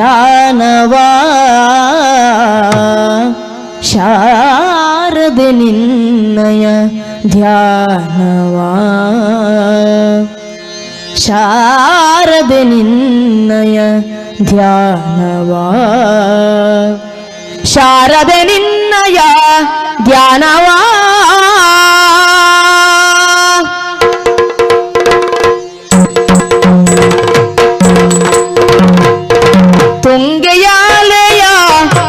ಧ್ಯಾನವಾ ಶಾರದೆ ನಿನ್ನಯ ಧ್ಯಾನವಾ ಶಾರದೆ ನಿನ್ನಯ ಧ್ಯಾನವಾ ಶಾರದೆ ನಿನ್ನಯ ಧ್ಯಾನವಾ ತುಂಗೆಯಾಲೆಯ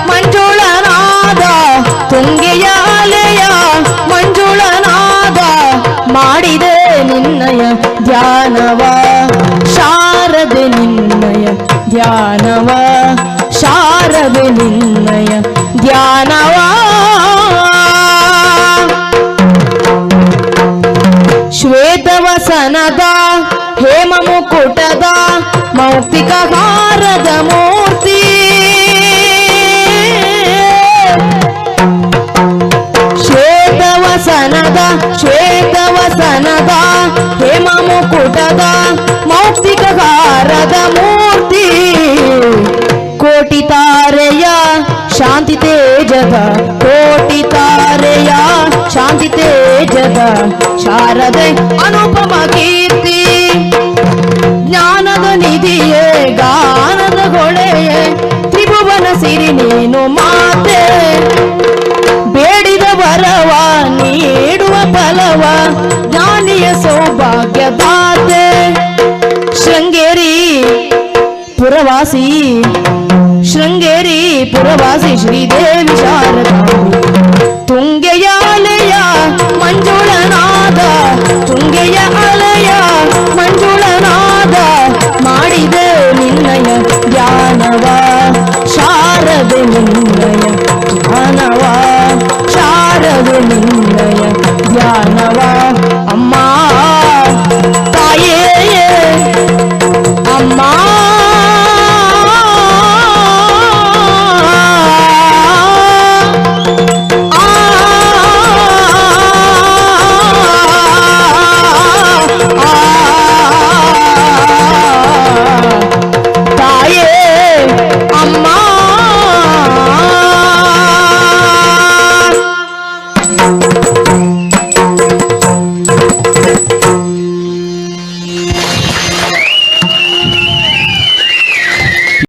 ಮಂಜುಳನಾದ ತುಂಗೆಯಾಲೆಯ ಮಂಜುಳನಾದ ಮಾಡಿದೆ ನಿನ್ನಯ ಧ್ಯಾನವ ಶಾರದೆ ನಿನ್ನಯ ಧ್ಯಾನವ ಶಾರದೆ ನಿನ್ನಯ ಧ್ಯಾನವ ಶ್ವೇತವಸನದ ಹೇಮ ಮುಕುಟದ ಮೌಕ್ತಿಕ ಹಾರದ ಮೂರ್ತಿ ಶ್ವೇತವಸನದ ಹೇಮ ಮುಕುಟದ ಮೌಕ್ತಿಕ ಹಾರದ ಮೂರ್ತಿ ಕೋಟಿ ತಾರೆಯ ಶಾಂತಿ ತೇಜದ ಕೋಟಿ ತಾರೆಯ ಶಾಂತಿ ತೇಜದ ಶಾರದೆ ಅನುಪಮ ಕೀರ್ತಿ ಜ್ಞಾನದ ನಿಧಿಯೇ ಗಾನದ ಹೊಳೆಯೇ ತ್ರಿಭುವನ ಸಿರಿ ನೀನು ಮಾತೆ ಬೇಡಿದ ವರವ ನೀಡುವ ಫಲವ ಜ್ಞಾನಿಯ ಸೌಭಾಗ್ಯದಾತೆ ಶೃಂಗೇರಿ ಪುರವಾಸಿ ಶ್ರೀದೇವಿ ಶಾರದಾ